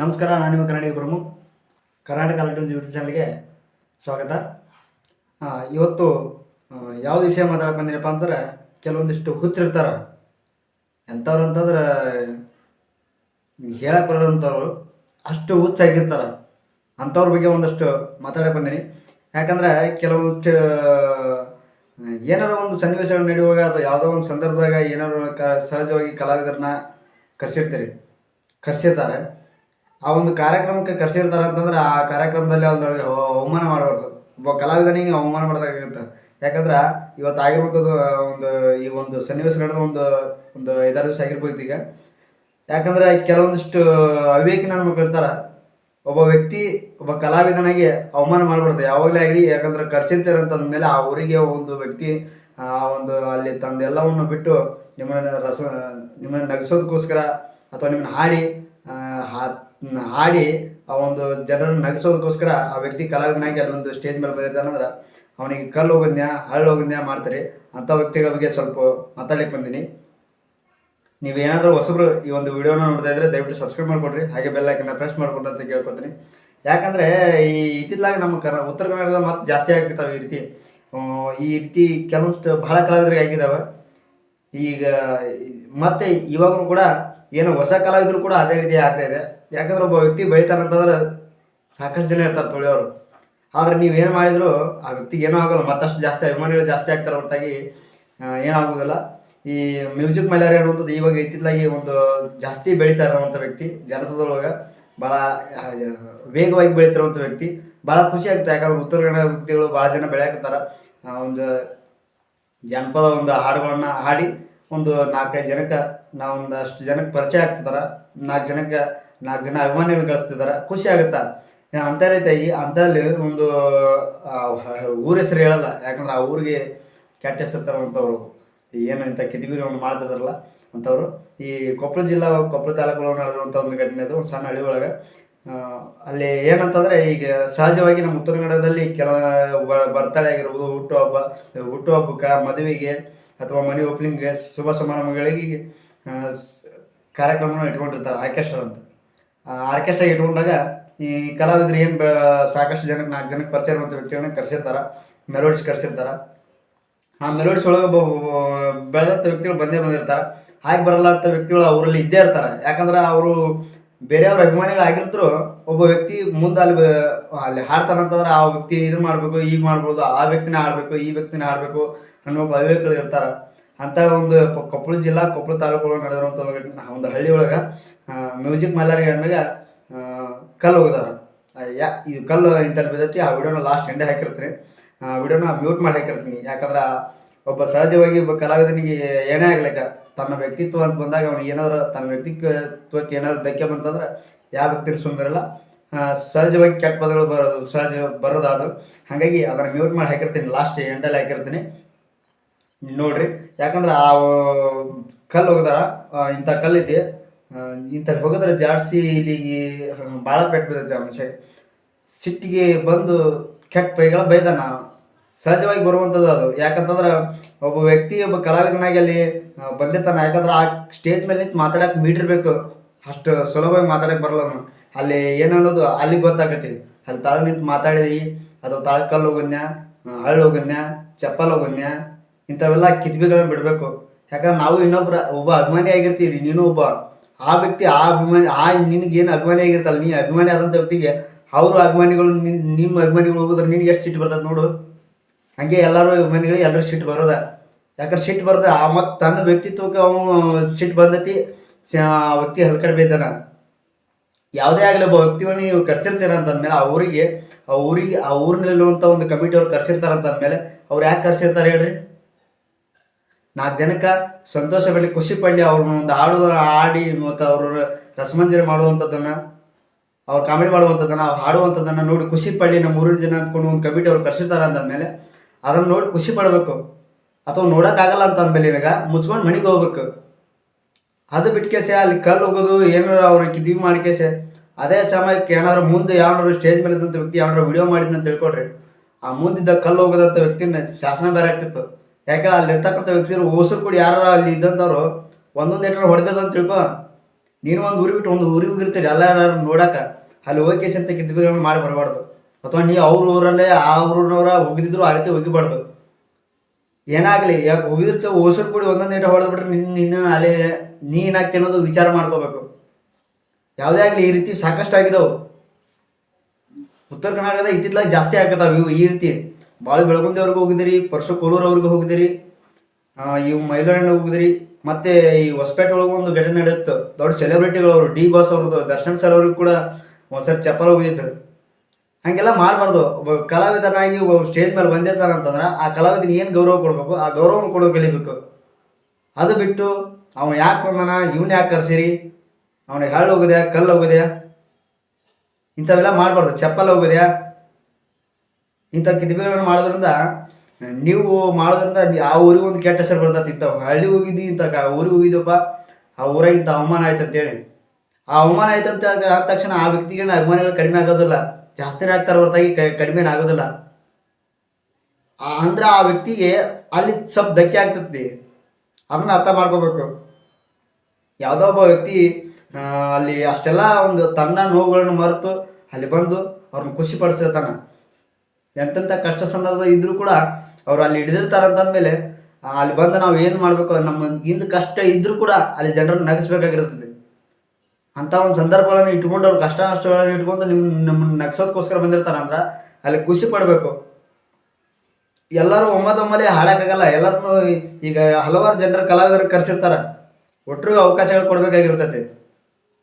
ನಮಸ್ಕಾರ, ನಾನು ನಿಮ್ಮ ಕನ್ನಡಿಗ ಪ್ರಮುಖ್. ಕರ್ನಾಟಕ ಅಲ್ಟೂನ್ಸ್ ಯೂಟ್ಯೂಬ್ ಚಾನಲ್ಗೆ ಸ್ವಾಗತ. ಇವತ್ತು ಯಾವ್ದು ವಿಷಯ ಮಾತಾಡಕ್ಕೆ ಬಂದಿನಪ್ಪ ಅಂದ್ರೆ, ಕೆಲವೊಂದಿಷ್ಟು ಹುಚ್ಚಿರ್ತಾರೆ. ಎಂಥವ್ರು ಅಂತಂದ್ರೆ ಹೇಳಕ್ಕೆ ಬರೋದಂಥವ್ರು, ಅಷ್ಟು ಹುಚ್ಚಾಗಿರ್ತಾರೆ. ಅಂಥವ್ರ ಬಗ್ಗೆ ಒಂದಷ್ಟು ಮಾತಾಡಕ್ಕೆ ಬಂದೀನಿ. ಯಾಕಂದ್ರೆ ಕೆಲವೊಂದಿಷ್ಟು ಏನಾರು ಒಂದು ಸನ್ನಿವೇಶಗಳು ನಡೆಯುವಾಗ ಅಥವಾ ಯಾವುದೋ ಒಂದು ಸಂದರ್ಭದಾಗ ಏನಾರು ಸಹಜವಾಗಿ ಕಲಾವಿದರನ್ನ ಕರೆಸಿರ್ತಾರೆ. ಆ ಒಂದು ಕಾರ್ಯಕ್ರಮಕ್ಕೆ ಕರೆಸಿರ್ತಾರೆ ಅಂತಂದ್ರೆ ಆ ಕಾರ್ಯಕ್ರಮದಲ್ಲಿ ಅವ್ರಿಗೆ ಅವಮಾನ ಮಾಡಬಾರ್ದು. ಒಬ್ಬ ಕಲಾವಿದನಿಗೆ ಅವಮಾನ ಮಾಡಿದಾಗುತ್ತೆ. ಯಾಕಂದ್ರೆ ಇವತ್ತು ಆಗಿರುವಂಥದ್ದು ಈ ಒಂದು ಸನ್ನಿವೇಶ ನಡೆದ ಒಂದು ಒಂದು 5-6 ದಿವಸ ಆಗಿರ್ಬೋದು ಈಗ. ಯಾಕಂದ್ರೆ ಕೆಲವೊಂದಿಷ್ಟು ಅವಿವೇಕಿ ನನ್ನ ಮಕ್ಕಳು ಇರ್ತಾರೆ. ಒಬ್ಬ ಕಲಾವಿದನಾಗಿ ಅವಮಾನ ಮಾಡಬಾರ್ದು ಯಾವಾಗಲೇ ಆಗಲಿ. ಯಾಕಂದ್ರೆ ಕರೆಸಿರ್ತೀರಂತಂದ್ಮೇಲೆ ಆ ಊರಿಗೆ ಒಂದು ವ್ಯಕ್ತಿ ಒಂದು ಅಲ್ಲಿ ತಂದೆಲ್ಲವನ್ನು ಬಿಟ್ಟು ನಿಮ್ಮನ್ನು ನಗಿಸೋದಕ್ಕೋಸ್ಕರ ಅಥವಾ ನಿಮ್ಮನ್ನು ಹಾಡಿ ಆ ಒಂದು ಜನರನ್ನು ನಗಿಸೋದಕ್ಕೋಸ್ಕರ ಆ ವ್ಯಕ್ತಿ ಕಲಾವಿದನಾಗಿ ಅಲ್ಲೊಂದು ಸ್ಟೇಜ್ ಮೇಲೆ ಬಂದಿರ್ತಾನಂದ್ರೆ ಅವನಿಗೆ ಕಲ್ಲು ಹೋಗೋದ್ನ್ಯಾ ಹಳ್ಳು ಹೋಗೋದ್ನ್ಯಾ ಮಾಡ್ತಾರೆ. ಅಂಥ ವ್ಯಕ್ತಿಗಳ ಬಗ್ಗೆ ಸ್ವಲ್ಪ ಮಾತಾಡ್ಲಿಕ್ಕೆ ಬಂದೀನಿ. ನೀವೇನಾದರೂ ಹೊಸಬ್ರು ಈ ಒಂದು ವಿಡಿಯೋನ ನೋಡ್ತಾ ಇದ್ರೆ ದಯವಿಟ್ಟು ಸಬ್ಸ್ಕ್ರೈಬ್ ಮಾಡಿಕೊಡ್ರಿ, ಹಾಗೆ ಬೆಲ್ ಐಕನ್ನ ಪ್ರೆಸ್ ಮಾಡಿಕೊಡ್ರಿ ಅಂತ ಕೇಳ್ಕೊತೀನಿ. ಯಾಕಂದರೆ ಇತ್ತಿತ್ತಲಾಗ ನಮ್ಮ ಉತ್ತರ ಕನ್ನಡದ ಮತ್ತೆ ಜಾಸ್ತಿ ಆಗಿರ್ತಾವೆ ಈ ರೀತಿ ಕೆಲವೊಂದಿಷ್ಟು ಬಹಳ ಕಲಾವಿದರಿಗೆ ಆಗಿದ್ದಾವೆ. ಈಗ ಮತ್ತೆ ಇವಾಗೂ ಕೂಡ ಏನೋ ಹೊಸ ಕಲಾವಿದರು ಕೂಡ ಅದೇ ರೀತಿ ಆಗ್ತಾ ಇದೆ. ಯಾಕಂದ್ರೆ ಒಬ್ಬ ವ್ಯಕ್ತಿ ಬೆಳಿತಾನಂತಂದ್ರೆ ಸಾಕಷ್ಟು ಜನ ಇರ್ತಾರೆ ತೊಳೆಯೋರು. ಆದರೆ ನೀವೇನು ಮಾಡಿದ್ರು ಆ ವ್ಯಕ್ತಿಗೆ ಏನೂ ಆಗೋಲ್ಲ, ಮತ್ತಷ್ಟು ಜಾಸ್ತಿ ಅಭಿಮಾನಿಗಳು ಜಾಸ್ತಿ ಆಗ್ತಾರೆ ಹೊರತಾಗಿ ಏನಾಗೋದಿಲ್ಲ. ಈ ಮ್ಯೂಸಿಕ್ ಮಲ್ಯಾರಿ ಅನ್ನುವಂಥದ್ದು ಇವಾಗ ಇತ್ತಿತ್ತಲಾಗಿ ಒಂದು ಜಾಸ್ತಿ ಬೆಳೀತಾ ಇರೋವಂಥ ವ್ಯಕ್ತಿ, ಜನಪದದೊಳಗೆ ಭಾಳ ವೇಗವಾಗಿ ಬೆಳೀತಿರುವಂಥ ವ್ಯಕ್ತಿ. ಭಾಳ ಖುಷಿ ಆಗುತ್ತೆ. ಯಾಕಂದ್ರೆ ಉತ್ತರ ಕನ್ನಡ ವ್ಯಕ್ತಿಗಳು ಭಾಳ ಜನ ಬೆಳೆಯಾಕತ್ತಾರೆ. ಒಂದು ಜನಪದ ಒಂದು ಹಾಡುಗಳನ್ನು ಹಾಡಿ ಒಂದು 4-5 ಜನಕ್ಕೆ ಒಂದಷ್ಟು ಜನಕ್ಕೆ ಪರಿಚಯ ಆಗ್ತಿದ್ದಾರೆ. 4 ಜನ ಅಭಿಮಾನಿಗಳು ಗಳಿಸ್ತಿದ್ದಾರೆ. ಖುಷಿ ಆಗುತ್ತಾ. ಅಂಥ ರೀತಿಯಾಗಿ ಅಂಥಲ್ಲಿ ಒಂದು ಊರ ಹೆಸರು ಹೇಳಲ್ಲ, ಯಾಕಂದ್ರೆ ಆ ಊರಿಗೆ ಕೆಟ್ಟ ಹೆಸರು ತರುವಂಥವ್ರು ಏನು ಇಂಥ ಕಿತಿಬಿರಿ ಒಂದು ಮಾಡ್ತಿದಾರಲ್ಲ ಅಂಥವ್ರು. ಈ ಕೊಪ್ಪಳ ತಾಲೂಕು ನಡೆದಿರುವಂಥ ಒಂದು ಘಟನೆ ಅದು, ಒಂದು ಸಣ್ಣ ಹಳ್ಳಿ ಒಳಗೆ. ಅಲ್ಲಿ ಏನಂತಂದರೆ ಈಗ ಸಹಜವಾಗಿ ನಮ್ಮ ಉತ್ತರ ಕನ್ನಡದಲ್ಲಿ ಬರ್ತಡೇ ಆಗಿರ್ಬೋದು, ಹುಟ್ಟುಹಬ್ಬಕ್ಕೆ, ಮದುವೆಗೆ ಅಥವಾ ಮನೆ ಓಪನಿಂಗ್ಗೆ, ಶುಭ ಸಮಾರಂಭಗಳಿಗೆ ಕಾರ್ಯಕ್ರಮನ ಇಟ್ಕೊಂಡಿರ್ತಾರೆ ಆರ್ಕೆಸ್ಟ್ರಾ ಅಂತ. ಆರ್ಕೆಸ್ಟ್ರಾ ಇಟ್ಕೊಂಡಾಗ ಈ ಕಲಾವಿದರು ಏನು ಸಾಕಷ್ಟು ಜನಕ್ಕೆ 4 ಜನಕ್ಕೆ ಪರಿಚಯ ಇರುವಂಥ ವ್ಯಕ್ತಿಗಳನ್ನ ಕರೆಸಿರ್ತಾರೆ, ಮೆಲೋಡಿಸ್ ಕರೆಸಿರ್ತಾರೆ. ಆ ಮೆಲೋಡಿಸ್ ಒಳಗೆ ಬೆಳೆದಂಥ ವ್ಯಕ್ತಿಗಳು ಬಂದಿರ್ತಾರೆ. ಹಾಗೆ ಬರಲ್ಲ ಅಂತ ವ್ಯಕ್ತಿಗಳು ಅವರಲ್ಲಿ ಇದ್ದೇ ಇರ್ತಾರೆ. ಯಾಕಂದ್ರೆ ಅವರು ಬೇರೆಯವ್ರ ಅಭಿಮಾನಿಗಳಾಗಿರ್ತಾರೆ. ಒಬ್ಬ ವ್ಯಕ್ತಿ ಮುಂದೆ ಅಲ್ಲಿ ಹಾಡ್ತಾನಂತಂದ್ರೆ ಆ ವ್ಯಕ್ತಿ ಇದು ಮಾಡಬೇಕು, ಈಗ ಮಾಡ್ಬೋದು, ಆ ವ್ಯಕ್ತಿನೇ ಆಡಬೇಕು, ಈ ವ್ಯಕ್ತಿನೇ ಆಡಬೇಕು ಅನ್ನೋ ಅವಿವೇಕಗಳು ಇರ್ತಾರೆ. ಅಂಥ ಒಂದು ಕೊಪ್ಪಳ ತಾಲೂಕು ನಡೆದಿರುವಂಥ ಒಂದು ಹಳ್ಳಿ ಒಳಗೆ ಮ್ಯೂಸಿಕ್ ಮಲ್ಯಾರಿ ಅಂದಾಗ ಕಲ್ಲು ಹೋಗಿದಾರೆ. ಇದು ಕಲ್ಲು ಇಂಥಲ್ಲಿ ಬಿದ್ದೈತಿ. ಆ ವಿಡಿಯೋನ ಲಾಸ್ಟ್ ಎಂಡೆ ಹಾಕಿರ್ತೀನಿ. ಆ ವಿಡಿಯೋನ ಮ್ಯೂಟ್ ಮಾಡಿ ಹಾಕಿರ್ತೀನಿ. ಯಾಕಂದ್ರೆ ಒಬ್ಬ ಸಹಜವಾಗಿ ಒಬ್ಬ ಕಲಾವಿದನಿಗೆ ಏನೇ ಆಗ್ಲಿಕ್ಕೆ ತನ್ನ ವ್ಯಕ್ತಿತ್ವ ಅಂತ ಬಂದಾಗ ಅವ್ನಿಗೆ ಏನಾದ್ರು ತನ್ನ ವ್ಯಕ್ತಿತ್ವಕ್ಕೆ ಏನಾದ್ರು ಧಕ್ಕೆ ಬಂತಂದ್ರೆ ಯಾವ ವ್ಯಕ್ತಿ ಸುಮ್ಮನಿರಲ್ಲ. ಸಹಜವಾಗಿ ಕೆಟ್ಟ ಪದಗಳು ಬರೋದಾದ್ರು. ಹಾಗಾಗಿ ಅದನ್ನು ಮ್ಯೂಟ್ ಮಾಡಿ ಹಾಕಿರ್ತೀನಿ, ಲಾಸ್ಟ್ ಎಂಡಲ್ಲಿ ಹಾಕಿರ್ತೀನಿ, ನೋಡ್ರಿ. ಯಾಕಂದ್ರೆ ಆ ಕಲ್ಲು ಹೋಗಿದಾರ. ಇಂಥ ಕಲ್ಲೈತಿ, ಇಂಥಲ್ಲಿ ಹೋಗಿದ್ರೆ ಜಾಡ್ಸಿ ಇಲ್ಲಿಗೆ ಭಾಳ ಪೆಟ್ಟು ಬಿದ್ದೈತೆ. ಆ ಮನುಷ್ಯ ಸಿಟ್ಟಿಗೆ ಬಂದು ಕೆಟ್ಟ ಪೈಗಳ ಬೈದಾನ. ಸಹಜವಾಗಿ ಬರುವಂಥದ್ದು ಅದು. ಯಾಕಂತಂದ್ರೆ ಒಬ್ಬ ಕಲಾವಿದನಾಗಿ ಅಲ್ಲಿ ಬಂದಿರ್ತಾನೆ. ಯಾಕಂದ್ರೆ ಆ ಸ್ಟೇಜ್ ಮೇಲೆ ನಿಂತು ಮಾತಾಡಕ್ಕೆ ಮೀಟಿರ್ಬೇಕು. ಅಷ್ಟು ಸುಲಭವಾಗಿ ಮಾತಾಡಕ್ಕೆ ಬರಲ್ಲ. ಅಲ್ಲಿ ಏನನ್ನೋದು ಅಲ್ಲಿಗೆ ಗೊತ್ತಾಗತ್ತೆ. ಅಲ್ಲಿ ತಾಳು ನಿಂತು ಮಾತಾಡಿದಿ ಅಥವಾ ತಾಳ್ಕಲ್ಲು ಹೋಗೋದ್ನ್ಯಾ, ಹಳ್ಳು ಹೋಗೋದ್ನ್ಯಾ, ಚಪ್ಪಲ್ ಹೋಗೋದ್ನ್ಯಾ, ಇಂಥವೆಲ್ಲ ಕಿತ್ಬಿಗಳನ್ನು ಬಿಡಬೇಕು. ಯಾಕಂದ್ರೆ ನಾವು ಒಬ್ಬ ಅಭಿಮಾನಿ ಆಗಿರ್ತೀವಿ. ನೀನು ಒಬ್ಬ ಆ ವ್ಯಕ್ತಿ ನಿನಗೇನು ಅಭಿಮಾನಿ ಆಗಿರ್ತಲ್ಲ, ನೀ ಅಭಿಮಾನಿ ಆದಂಥ ವ್ಯಕ್ತಿಗೆ ಅವರು ಅಭಿಮಾನಿಗಳು ನಿಮ್ಮ ಅಭಿಮಾನಿಗಳು ಹೋಗಿದ್ರೆ ನಿನಗೆ ಎಷ್ಟು ಸಿಟ್ಟು ಬರ್ತದೆ ನೋಡು. ಹಾಗೆ ಎಲ್ಲರೂ ಅಭಿಮಾನಿಗಳಿಗೆ ಎಲ್ಲರೂ ಸಿಟ್ಟು ಬರೋದ. ಯಾಕಂದ್ರೆ ಸಿಟ್ಟು ಬರೋದ ಮತ್ತು ತನ್ನ ವ್ಯಕ್ತಿತ್ವಕ್ಕೆ ಅವನು ಸಿಟ್ಟು ಬಂದೈತಿ. ಆ ವ್ಯಕ್ತಿ ಹಲ್ಕಡೆ ಬೈದಾನ. ಯಾವುದೇ ಆಗಲಿ ಒಬ್ಬ ವ್ಯಕ್ತಿಯನ್ನು ನೀವು ಕರ್ಸಿರ್ತೀರ ಅಂತಂದ್ಮೇಲೆ ಆ ಊರಿನಲ್ಲಿರುವಂಥ ಒಂದು ಕಮಿಟಿ ಅವ್ರು ಕರ್ಸಿರ್ತಾರಂತಂದ್ಮೇಲೆ ಅವ್ರು ಯಾಕೆ ಕರ್ಸಿರ್ತಾರೆ ಹೇಳ್ರಿ? 4 ಜನಕ್ಕೆ ಸಂತೋಷ ಪಡಲಿ, ಖುಷಿ ಪಡಲಿ, ಅವ್ರನ್ನ ಒಂದು ಆಡಿ ಮತ್ತು ಅವರು ರಸಮಂಜರಿ ಮಾಡುವಂಥದ್ದನ್ನು, ಅವ್ರು ಕಾಮಿಡಿ ಮಾಡುವಂಥದ್ದನ್ನು, ಅವ್ರು ಹಾಡುವಂಥದ್ದನ್ನು ನೋಡಿ ಖುಷಿ ಪಡಲಿ ನಮ್ಮ ಊರಿನ ಜನ ಅಂದ್ಕೊಂಡು ಒಂದು ಕಮಿಟಿ ಅವ್ರು ಕರ್ಸಿರ್ತಾರೆ ಅಂತಂದಮೇಲೆ ಅದನ್ನು ನೋಡಿ ಖುಷಿ ಪಡಬೇಕು. ಅಥವಾ ನೋಡೋಕ್ಕಾಗಲ್ಲ ಅಂತ ಅಂದಮೇಲೆ ಇವಾಗ ಮುಚ್ಕೊಂಡು ಮನೆಗೆ ಹೋಗ್ಬೇಕು. ಅದು ಬಿಟ್ಕೇಸೆ ಅಲ್ಲಿ ಕಲ್ಲು ಹೋಗೋದು ಏನಾರು ಅವ್ರಿಗೆ ಕಿದ್ವಿ ಮಾಡಿಕೇಸೆ ಅದೇ ಸಮಯಕ್ಕೆ ಏನಾದ್ರು ಮುಂದೆ ಯಾರು ಸ್ಟೇಜ್ ಮೇಲೆ ಇದ್ದಂಥ ವ್ಯಕ್ತಿ ಯಾರು ವಿಡಿಯೋ ಮಾಡಿದ್ದಂತ ತಿಳ್ಕೊಡ್ರಿ. ಆ ಮುಂದಿದ್ದ ಕಲ್ಲು ಹೋಗೋದಂಥ ವ್ಯಕ್ತಿನ ಶಾಸನ ಬೇರೆ ಆಗ್ತಿತ್ತು. ಯಾಕಂದ್ರೆ ಅಲ್ಲಿ ಇರ್ತಕ್ಕಂಥ ವ್ಯಕ್ತಿರು ಓಸರು ಕೂಡ ಯಾರು ಅಲ್ಲಿ ಇದ್ದಂಥವ್ರು ಒಂದೊಂದು ಏಟರ್ ಹೊಡೆದದಂತ ತಿಳ್ಕೊ. ನೀನು ಒಂದು ಊರಿಗೆ ಬಿಟ್ಟು ಒಂದು ಊರಿಗೆ ಹೋಗಿರ್ತೀರಿ ಎಲ್ಲರೂ ನೋಡಾಕ, ಅಲ್ಲಿ ಹೋಗಿ ಅಂತ ಕಿದ್ಬಿಗಳನ್ನು ಮಾಡಿ ಬರಬಾರ್ದು. ಅಥವಾ ನೀವು ಅವ್ರ ಊರಲ್ಲೇ ಆ ಊರಿನವರ ಹೋಗಿದ್ರು ಆ ರೀತಿ ಹೋಗಿಬಾರ್ದು. ಏನಾಗಲಿ, ಯಾಕೆ ಹೋಗಿರ್ತೀವಿ ಓಸರು ಕೂಡಿ ಒಂದೊಂದು ಏಟ ಹೊಡೆದ್ಬಿಟ್ರೆ ನಿನ್ನ ಅಲ್ಲೇ ನೀನಾಗ್ತಿ ಅನ್ನೋದು ವಿಚಾರ ಮಾಡ್ಕೋಬೇಕು. ಯಾವುದೇ ಆಗಲಿ ಈ ರೀತಿ ಸಾಕಷ್ಟು ಆಗಿದಾವೆ. ಉತ್ತರ ಕರ್ನಾಟಕದ ಇತ್ತಿತ್ತಲಾಗಿ ಜಾಸ್ತಿ ಆಗತ್ತಾವ ಇವು ಈ ರೀತಿ. ಭಾಳ ಬೆಳಗುಂದಿಯವ್ರಿಗೆ ಹೋಗಿದಿರಿ, ಪರಶು ಕೋಲೂರು ಅವ್ರಿಗೆ ಹೋಗಿದಿರಿ, ಇವು ಮೈಲೂರಣ್ಣ ಹೋಗಿದಿರಿ. ಮತ್ತೆ ಈ ಹೊಸಪೇಟೆ ಒಳಗೆ ಒಂದು ಘಟನೆ ನಡೆಯುತ್ತೆ. ದೊಡ್ಡ ಸೆಲೆಬ್ರಿಟಿಗಳು ಅವರು ಡಿ ಬಾಸ್ ಅವ್ರದ್ದು, ದರ್ಶನ್ ಸರ್ ಅವ್ರಿಗೆ ಕೂಡ ಒಂದ್ಸರಿ ಚಪ್ಪಲ್ ಹೋಗಿದ್ರು. ಹಂಗೆಲ್ಲ ಮಾಡಬಾರ್ದು. ಒಬ್ಬ ಕಲಾವಿದನಾಗಿ ಒಬ್ಬ ಸ್ಟೇಜ್ ಮೇಲೆ ಬಂದಿರ್ತಾನೆ ಅಂತಂದ್ರೆ ಆ ಕಲಾವಿದನಿಗೆ ಏನು ಗೌರವ ಕೊಡಬೇಕು ಆ ಗೌರವನ ಕೊಡೋ ಕಲಿಬೇಕು. ಅದು ಬಿಟ್ಟು ಅವ ಯಾಕೆ ಬಂದಾನ, ಇವನ್ನ ಯಾಕೆ ಕರ್ಸಿರಿ, ಅವನಿಗೆ ಹಳ್ಳು ಹೋಗೋದ್ಯಾ ಕಲ್ಲು ಹೋಗೋದ್ಯಾ ಇಂಥವೆಲ್ಲ ಮಾಡಬಾರ್ದು. ಚಪ್ಪಲ್ ಹೋಗೋದ್ಯಾ ಇಂಥ ಕಿದ್ಬಿಗಳನ್ನು ಮಾಡೋದ್ರಿಂದ ನೀವು ಮಾಡೋದ್ರಿಂದ ಆ ಊರಿಗೆ ಒಂದು ಕೆಟ್ಟ ಹೆಸರು ಬರ್ತೈತಿ. ಇಂಥ ಹಳ್ಳಿಗೆ ಹೋಗಿದ್ವಿ, ಇಂಥ ಊರಿಗೆ ಹೋಗಿದ್ದಪ್ಪ, ಆ ಊರಾಗ ಇಂಥ ಅವಮಾನ ಆಯ್ತು ಅಂತೇಳಿ. ಆ ಅವಮಾನ ಆಯ್ತಂತ ಆದ ತಕ್ಷಣ ಆ ವ್ಯಕ್ತಿಗೆ ಅಭಿಮಾನಿಗಳು ಕಡಿಮೆ ಆಗೋದಿಲ್ಲ, ಜಾಸ್ತಿನೇ ಆಗ್ತಾರೆ ಹೊರತಾಗಿ ಕಡಿಮೆನೇ ಆಗೋದಿಲ್ಲ. ಅಂದ್ರೆ ಆ ವ್ಯಕ್ತಿಗೆ ಅಲ್ಲಿ ಸ್ವಲ್ಪ ಧಕ್ಕೆ ಆಗ್ತೈತಿ. ಅದನ್ನ ಅರ್ಥ ಮಾಡ್ಕೋಬೇಕು. ಯಾವುದೋ ಒಬ್ಬ ವ್ಯಕ್ತಿ ಅಲ್ಲಿ ಅಷ್ಟೆಲ್ಲ ಒಂದು ತನ್ನ ನೋವುಗಳನ್ನು ಮರೆತು ಅಲ್ಲಿ ಬಂದು ಅವ್ರನ್ನ ಖುಷಿ ಪಡಿಸಿರ್ತಾನೆ. ಎಂತೆಂಥ ಕಷ್ಟ ಸಂದರ್ಭ ಇದ್ರೂ ಕೂಡ ಅವ್ರು ಅಲ್ಲಿ ಹಿಡಿದಿರ್ತಾರಂತಂದಮೇಲೆ ಅಲ್ಲಿ ಬಂದು ನಾವು ಏನು ಮಾಡಬೇಕು, ನಮ್ಮ ಹಿಂದೆ ಕಷ್ಟ ಇದ್ರೂ ಕೂಡ ಅಲ್ಲಿ ಜನರನ್ನು ನಗಿಸ್ಬೇಕಾಗಿರ್ತದೆ. ಅಂಥ ಒಂದು ಸಂದರ್ಭಗಳನ್ನು ಇಟ್ಕೊಂಡು ಅವ್ರು ಕಷ್ಟ ನಷ್ಟಗಳನ್ನು ಇಟ್ಕೊಂಡು ನಮ್ಮನ್ನು ನಗ್ಸೋದಕ್ಕೋಸ್ಕರ ಬಂದಿರ್ತಾರಂದ್ರೆ ಅಲ್ಲಿ ಖುಷಿ ಪಡಬೇಕು. ಎಲ್ಲರೂ ಒಮ್ಮೆ ಹಾಡೋಕ್ಕಾಗಲ್ಲ. ಎಲ್ಲರೂ ಈಗ ಹಲವಾರು ಜನರ ಕಲಾವಿದರಿಗೆ ಕರೆಸಿರ್ತಾರೆ, ಒಟ್ಟರಿಗೆ ಅವಕಾಶಗಳು ಕೊಡಬೇಕಾಗಿರ್ತೈತಿ.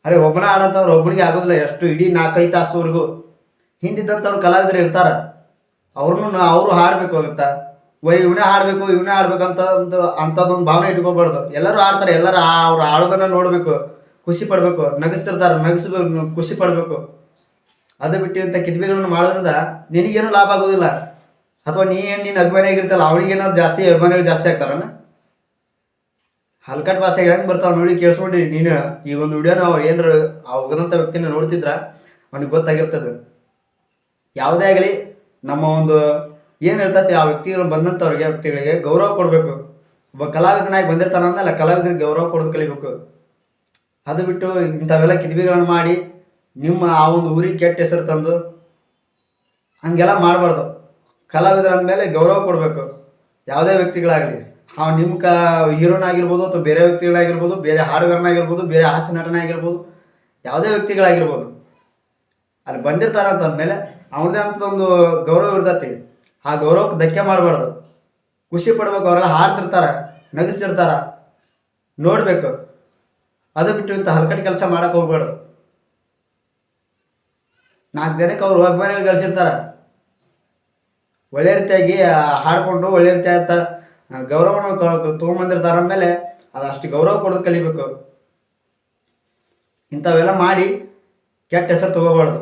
ಅರೆ ಒಬ್ಬನ ಹಾಡಂತವ್ರು ಒಬ್ಬನಿಗೆ ಆಗೋದಿಲ್ಲ, ಎಷ್ಟು ಇಡೀ 4-5 ತಾಸುವರೆಗೂ ಹಿಂದಿದ್ದಂಥವ್ರು ಕಲಾವಿದರು ಇರ್ತಾರೆ. ಅವರು ಹಾಡಬೇಕಾಗುತ್ತಾ, ಇವನೇ ಹಾಡಬೇಕು ಅಂಥದ್ದೊಂದು ಭಾವನೆ ಇಟ್ಕೋಬಾರ್ದು. ಎಲ್ಲರೂ ಆಡ್ತಾರೆ, ಎಲ್ಲರೂ ಅವ್ರು ಆಡೋದನ್ನು ನೋಡಬೇಕು, ಖುಷಿ ಪಡಬೇಕು, ನಗಿಸ್ತಿರ್ತಾರೆ, ಖುಷಿ ಪಡಬೇಕು. ಅದು ಬಿಟ್ಟು ಇಂಥ ಕಿದ್ಬಿಗಳನ್ನು ಮಾಡೋದ್ರಿಂದ ನಿನಗೇನು ಲಾಭ ಆಗೋದಿಲ್ಲ. ಅಥವಾ ನೀನು ಅಭಿಮಾನಿ ಆಗಿರ್ತಲ್ಲ, ಅವನಿಗೇನಾದ್ರು ಜಾಸ್ತಿ ಅಭಿಮಾನಿಗಳು ಜಾಸ್ತಿ ಆಗ್ತಾರಣ್ಣ. ಹಲ್ಕಟ್ ಭಾಷೆ ಹೆಂಗೆ ಬರ್ತಾವೆ ನೋಡಿ ಕೇಳಿಸ್ಕೊಂಡ್ರಿ. ನೀನು ಈ ಒಂದು ವಿಡಿಯೋನ ಏನಾರು ಆ ಹೋಗದಂಥ ವ್ಯಕ್ತಿನ ನೋಡ್ತಿದ್ರ ಅವನಿಗೆ ಗೊತ್ತಾಗಿರ್ತದೆ. ಯಾವುದೇ ಆಗಲಿ ನಮ್ಮ ಒಂದು ಏನು ಇರ್ತೈತಿ ಆ ವ್ಯಕ್ತಿಗಳಿಗೆ ಗೌರವ ಕೊಡಬೇಕು. ಒಬ್ಬ ಕಲಾವಿದನಾಗಿ ಬಂದಿರ್ತಾನೆ ಅಂದಲ್ಲ, ಕಲಾವಿದನಿಗೆ ಗೌರವ ಕೊಡೋದು ಕಲಿಬೇಕು. ಅದು ಬಿಟ್ಟು ಇಂಥವೆಲ್ಲ ಕಿದ್ಬಿಗಳನ್ನು ಮಾಡಿ ನಿಮ್ಮ ಆ ಒಂದು ಊರಿಗೆ ಕೆಟ್ಟ ಹೆಸರು ತಂದು ಹಂಗೆಲ್ಲ ಮಾಡಬಾರ್ದು. ಕಲಾವಿದರ ಅಂದಮೇಲೆ ಗೌರವ ಕೊಡಬೇಕು. ಯಾವುದೇ ವ್ಯಕ್ತಿಗಳಾಗಲಿ, ನಿಮ್ಮ ಹೀರೋನಾಗಿರ್ಬೋದು ಅಥವಾ ಬೇರೆ ವ್ಯಕ್ತಿಗಳಾಗಿರ್ಬೋದು, ಬೇರೆ ಹಾಡುಗಾರನಾಗಿರ್ಬೋದು, ಬೇರೆ ಹಾಸ್ಯ ನಟನಾಗಿರ್ಬೋದು, ಯಾವುದೇ ವ್ಯಕ್ತಿಗಳಾಗಿರ್ಬೋದು, ಅಲ್ಲಿ ಬಂದಿರ್ತಾರೆ ಅಂತಂದಮೇಲೆ ಅವ್ರದ್ದೇ ಅಂತ ಒಂದು ಗೌರವ ಇರ್ತೈತಿ. ಆ ಗೌರವಕ್ಕೆ ಧಕ್ಕೆ ಮಾಡಬಾರ್ದು, ಖುಷಿ ಪಡ್ಬೇಕು. ಅವರೆಲ್ಲ ಹಾಡ್ತಿರ್ತಾರೆ, ನಗಿಸ್ತಿರ್ತಾರೆ, ನೋಡಬೇಕು. ಅದು ಬಿಟ್ಟು ಇಂಥ ಹಲ್ಕಟ್ಟು ಕೆಲಸ ಮಾಡೋಕೆ ಹೋಗ್ಬಾರ್ದು. 4 ಜನಕ್ಕೆ ಅವ್ರು ಅಭಿಮಾನಿಗಳು ಗಳಿಸಿರ್ತಾರೆ, ಒಳ್ಳೆ ರೀತಿಯಾಗಿ ಹಾಡಿಕೊಂಡು ಒಳ್ಳೆ ರೀತಿಯಾದ ಗೌರವನ ತೊಗೊಂಬಂದಿರ್ತಾರೆ. ಅಂದಮೇಲೆ ಅದು ಅಷ್ಟು ಗೌರವ ಕೊಡೋದು ಕಲಿಬೇಕು. ಇಂಥವೆಲ್ಲ ಮಾಡಿ ಕೆಟ್ಟ ಹೆಸರು ತೊಗೋಬಾರ್ದು.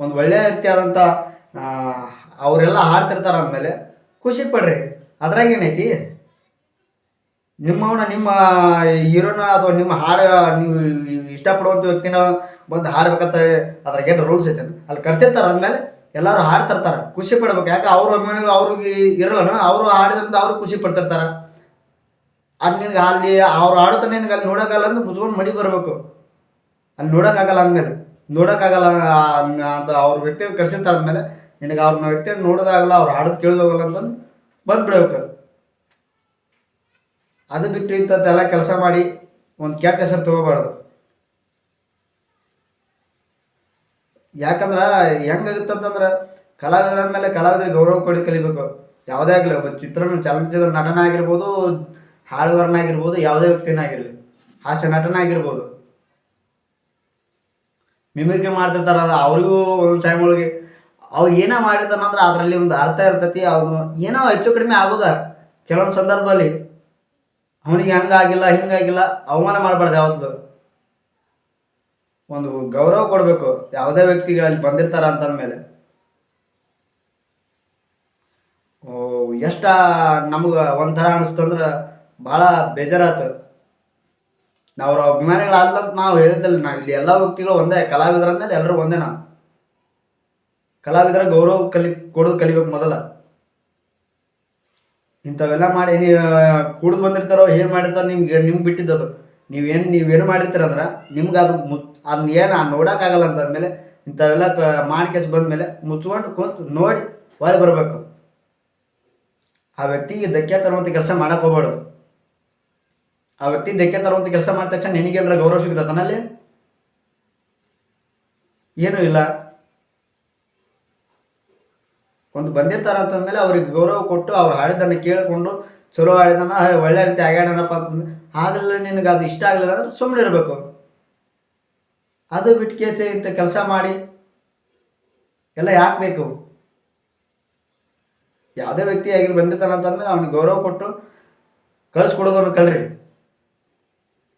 ಒಂದು ಒಳ್ಳೆಯ ರೀತಿಯಾದಂಥ ಅವರೆಲ್ಲ ಹಾಡ್ತಿರ್ತಾರೆ ಅಂದಮೇಲೆ ಖುಷಿ ಪಡ್ರಿ. ಅದ್ರಾಗ ಏನೈತಿ, ನಿಮ್ಮ ಹೀರೋನ ಅಥವಾ ನಿಮ್ಮ ಹಾಡು ನೀವು ಇಷ್ಟಪಡುವಂಥ ವ್ಯಕ್ತಿನ ಬಂದು ಹಾಡ್ಬೇಕಂತ ಅದ್ರಾಗ ಏನು ರೂಲ್ಸ್ ಐತೆ ಅಲ್ಲಿ ಕರ್ಸಿರ್ತಾರೆ. ಅಂದಮೇಲೆ ಎಲ್ಲರೂ ಹಾಡ್ತಿರ್ತಾರೆ, ಖುಷಿ ಪಡ್ಬೇಕು. ಯಾಕೆ ಅವ್ರ ಅಭಿಮಾನಿಗಳು ಅವ್ರಿಗೆ ಇರೋಲ್ಲ, ಅವರು ಹಾಡಿದ್ರಿಂದ ಅವರು ಖುಷಿ ಪಡ್ತಿರ್ತಾರೆ. ಅದು ನಿನಗೆ ಅಲ್ಲಿ ಅವ್ರು ಆಡುತ್ತಾನೆ ನಿನಗೆ ಅಲ್ಲಿ ನೋಡೋಕ್ಕಲ್ಲ ಅಂದ್ರೆ ಮುಚ್ಕೊಂಡು ಮಡಿ ಬರಬೇಕು. ಅಲ್ಲಿ ನೋಡೋಕ್ಕಾಗಲ್ಲ ಅಂತ ಅವ್ರ ವ್ಯಕ್ತಿಗೆ ಕರ್ಸಿರ್ತಾರೆ. ಅಂದಮೇಲೆ ನಿನಗೆ ಅವ್ರನ್ನ ವ್ಯಕ್ತಿಯನ್ನು ನೋಡೋದಾಗಲ್ಲ, ಅವ್ರು ಹಾಡೋದು ಕೇಳೋದಾಗಲ್ಲ ಅಂತಂದು ಬಂದುಬಿಡ್ಬೇಕು. ಅದು ಬಿಟ್ಟು ಇಂಥದ್ದೆಲ್ಲ ಕೆಲಸ ಮಾಡಿ ಒಂದು ಕೆಟ್ಟ ಹೆಸರು ತೊಗೋಬಾರ್ದು. ಯಾಕಂದ್ರೆ ಹೆಂಗಾಗುತ್ತಂತಂದ್ರೆ ಕಲಾವಿದರ ಮೇಲೆ ಕಲಾವಿದರಿಗೆ ಗೌರವ ಕೊಡಿ ಕಲಿಬೇಕು. ಯಾವುದೇ ಆಗಲಿ, ಒಬ್ಬ ಚಲನಚಿತ್ರ ನಟನಾಗಿರ್ಬೋದು, ಹಾಡುಗಾರನಾಗಿರ್ಬೋದು, ಯಾವುದೇ ವ್ಯಕ್ತಿನಾಗಿರಲಿ, ಹಾಸ್ಯ ನಟನಾಗಿರ್ಬೋದು, ಮಿಮಿಕ್ರಿ ಮಾಡ್ತಿರ್ತಾರ. ಅವ್ರಿಗೂ ಒಂದು ಟೈಮ್ ಒಳಗೆ ಅವ್ರು ಏನೋ ಮಾಡಿರ್ತಾನಂದ್ರೆ ಅದರಲ್ಲಿ ಒಂದು ಅರ್ಥ ಇರ್ತೈತಿ. ಅವನು ಏನೋ ಹೆಚ್ಚು ಕಡಿಮೆ ಆಗೋದ ಕೆಲವೊಂದು ಸಂದರ್ಭದಲ್ಲಿ. ಅವನಿಗೆ ಹಂಗಾಗಿಲ್ಲ ಹಿಂಗಾಗಿಲ್ಲ ಅವಮಾನ ಮಾಡಬಾರ್ದು. ಯಾವತ್ತೂ ಒಂದು ಗೌರವ ಕೊಡಬೇಕು. ಯಾವುದೇ ವ್ಯಕ್ತಿಗಳಲ್ಲಿ ಬಂದಿರ್ತಾರ ಅಂತಂದಮೇಲೆ ಎಷ್ಟ ನಮ್ಗೆ ಒಂಥರ ಅನಿಸ್ತಂದ್ರೆ ಭಾಳ ಬೇಜಾರಾಯ್ತು. ನಾವು ಅವ್ರ ಅಭಿಮಾನಿಗಳಾದ್ಲಂತ ನಾವು ಹೇಳಿದ್ದಲ್ಲ. ನಾವು ಇಲ್ಲಿ ಎಲ್ಲ ವ್ಯಕ್ತಿಗಳು ಒಂದೇ, ಕಲಾವಿದರ ಅಂದಮೇಲೆ ಎಲ್ಲರೂ ಒಂದೇ. ನಾವು ಕಲಾವಿದರ ಗೌರವ ಕೊಡೋದು ಕಲಿಬೇಕು ಮೊದಲ. ಇಂಥವೆಲ್ಲ ಮಾಡಿ ನೀವು ಕುಡಿದು ಬಂದಿರ್ತಾರೋ ಏನು ಮಾಡಿರ್ತಾರೋ ನಿಮ್ಗೆ ಬಿಟ್ಟಿದ್ದದು. ನೀವೇನು ಮಾಡಿರ್ತೀರಂದ್ರೆ ನಿಮ್ಗೆ ಅದನ್ನ ಏನು ನೋಡೋಕ್ಕಾಗಲ್ಲ ಅಂತಂದಮೇಲೆ ಇಂಥವೆಲ್ಲ ಮಾಡಿ ಕೇಸ್ ಬಂದಮೇಲೆ ಮುಚ್ಕೊಂಡು ಕುಂತು ನೋಡಿ ಒಳಗೆ ಬರಬೇಕು. ಆ ವ್ಯಕ್ತಿಗೆ ಧಕ್ಕೆ ತರುವಂಥ ಕೆಲಸ ಮಾಡಕ್ಕೆ ಹೋಗ್ಬಾರ್ದು. ಆ ವ್ಯಕ್ತಿ ಧಕ್ಕೆ ತರುವಂಥ ಕೆಲಸ ಮಾಡಿದ ತಕ್ಷಣ ನಿನಗೇನಾರ ಗೌರವ ಸಿಗ್ತದನಲ್ಲಿ? ಏನೂ ಇಲ್ಲ. ಒಂದು ಬಂದಿರ್ತಾರ ಅಂತಂದಮೇಲೆ ಅವ್ರಿಗೆ ಗೌರವ ಕೊಟ್ಟು ಅವ್ರು ಹಾಡಿದ್ದನ್ನು ಕೇಳಿಕೊಂಡು ಚಲೋ ಹಾಡಿದನ ಒಳ್ಳೆ ರೀತಿ ಆಗ್ಯಾಡನಪ್ಪ ಅಂತಂದ್ರೆ ಆಗಲಿಲ್ಲ, ನಿನಗೆ ಅದು ಇಷ್ಟ ಆಗಲಿಲ್ಲ ಅಂದ್ರೆ ಸುಮ್ಮನೆ ಇರಬೇಕು. ಅದು ಬಿಟ್ಟು ಕೇಸಿ ಇಂಥ ಕೆಲಸ ಮಾಡಿ ಎಲ್ಲ ಯಾಕೆ ಬೇಕು? ಯಾವುದೇ ವ್ಯಕ್ತಿ ಆಗಿ ಬಂದಿರ್ತಾನೆ ಅಂತಂದ್ರೆ ಅವ್ನಿಗೆ ಗೌರವ ಕೊಟ್ಟು ಕಳಿಸ್ಕೊಡೋದನ್ನು ಕಲ್ರಿ.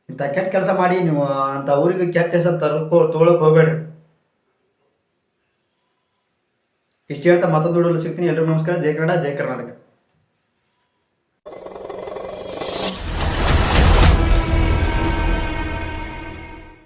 ಇಂಥ ಕೆಟ್ಟ ಕೆಲಸ ಮಾಡಿ ನೀವು ಅಂಥ ಊರಿಗೆ ಕೆಟ್ಟ ಹೆಸರು ತೊಗೊಳಕ್ಕೆ ಹೋಗಬೇಡ್ರಿ. ಇಷ್ಟು ಹೇಳ್ತಾ ಮತ್ತೊಂದು ವಿಡಿಯೋಲಿ ಸಿಗ್ತೀನಿ. ಎಲ್ರಿಗೂ ನಮಸ್ಕಾರ. ಜೈ ಕನ್ನಡ, ಜೈ ಕರ್ನಾಟಕ.